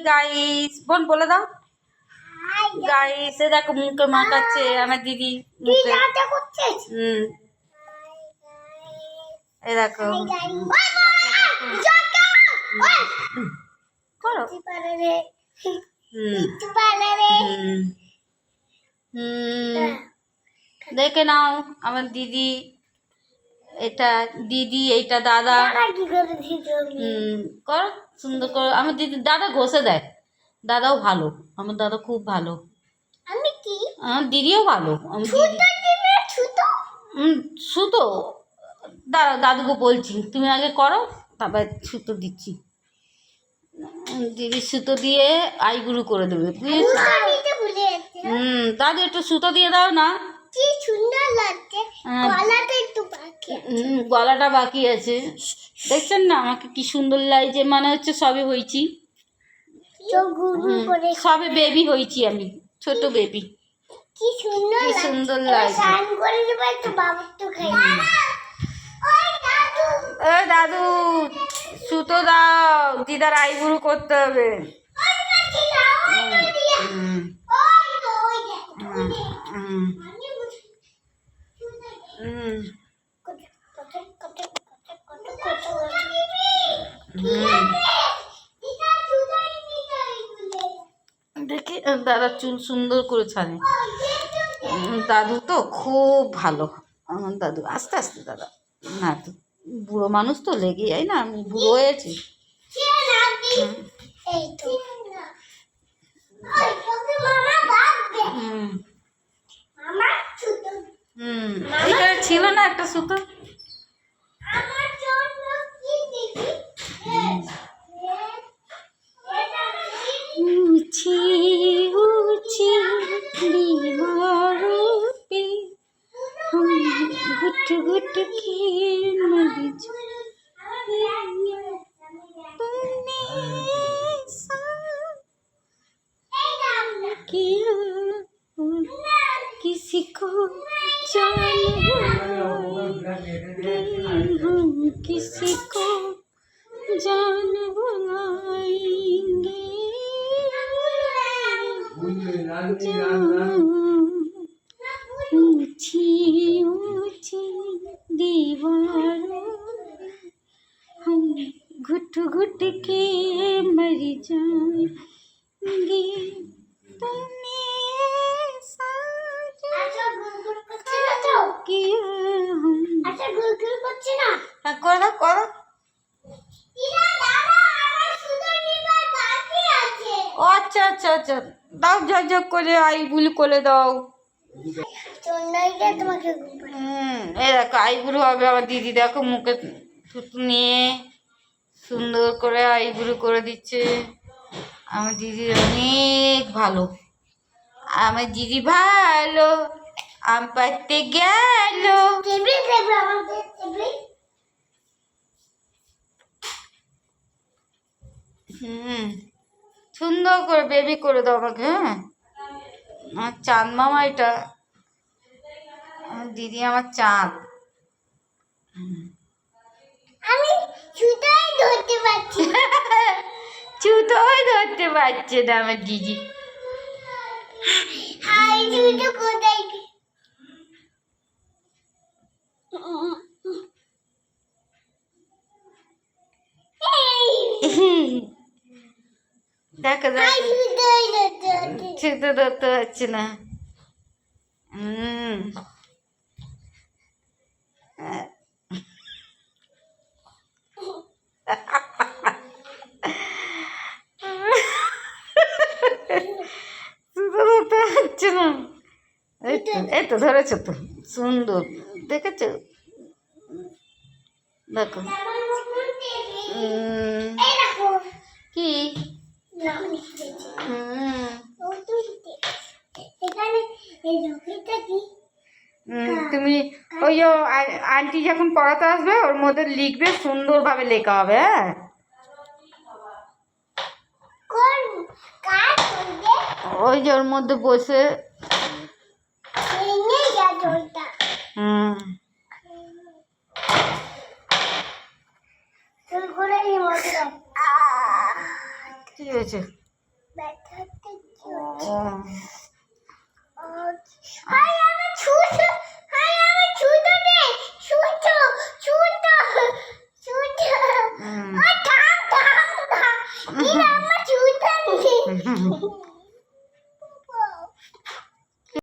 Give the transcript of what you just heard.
Guys বোন বলে দাও গাইস, এ দেখো মুখে মাখাচ্ছে আমার দিদি মুখে। এ দেখো করো। দেখে নাও আমার দিদি, এটা দিদি, এইটা দাদা। কর সুন্দর করে। আমার দিদি দাদা ঘষে দেয়, দাদাও ভালো, আমার দাদা খুব ভালো। আমার দিদিও ভালো। আমার সুতো দাদা দাদুকে বলছি তুমি আগে করো, তারপর সুতো দিচ্ছি। দিদি সুতো দিয়ে আইগুলো করে দেবে, বুঝেছো? দাদু একটু সুতো দিয়ে দাও না। কি সুন্দর লাগছে, গলাটা একটু বাকি আছে। গলাটা বাকি আছে, দেখছেন না আমাকে কি সুন্দর লাগছে, মানে হচ্ছে সবে হয়েছি, সবে বেবি হয়েছি আমি, ছোট বেবি। কি সুন্দর লাগছে। দাদু সুতো দাও, দিদার আইবুড়ো করতে হবে। দেখি দাদা চুল সুন্দর করে ছাড়ে। দাদু তো খুব ভালো আমার দাদু। আস্তে আস্তে দাদা, না তো বুড়ো মানুষ তো লেগে যায় না, আমি বুড়ো হয়েছি। এইখানে ছিল না একটা সুতো। घुट घुट के मर तुमने किया किसी को जान हम किसी को जान बुलाएंगे ऊंची ऊंची दीवारों हम घुट घुट के मर जाएंगे तुमने করো করো। আচ্ছা আচ্ছা আচ্ছা দাও, ঝকঝক করে আইগুলো করে দাও। এই দেখো আইবুড়ো হবে আমার দিদি, দেখো মুখে থুতু নিয়ে সুন্দর করে আইবুড়ো করে দিচ্ছে। আমার দিদি অনেক ভালো, আমার দিদি ভালো, আম পাড়তে গেল। সুন্দর করে বেবি করে দাও আমাকে। হ্যাঁ আমার চাঁদ মামা, এটা আমার দিদি, আমার চাঁদ। আমি ছুতোই ধরতে পারছি ছুতোই ধরতে পারছে না আমার দিদি। দেখো ছুতো ধরতে পারছে না। ধরতে পারছে না, এই তো ধরেছো তো, সুন্দর দেখেছো? দেখো কি তুমি ওই আন্টি যখন পড়াতে আসবে ওর মধ্যে লিখবে, সুন্দরভাবে লেখা হবে। হ্যাঁ ওই যে ওর মধ্যে বসে কি হয়েছে? ও হাই আমার ছোট, হাই আমার ছোট নেই, ছোট ছোট ছোট হুম। থাম থাম থাম, এই আমার ছোট নেই।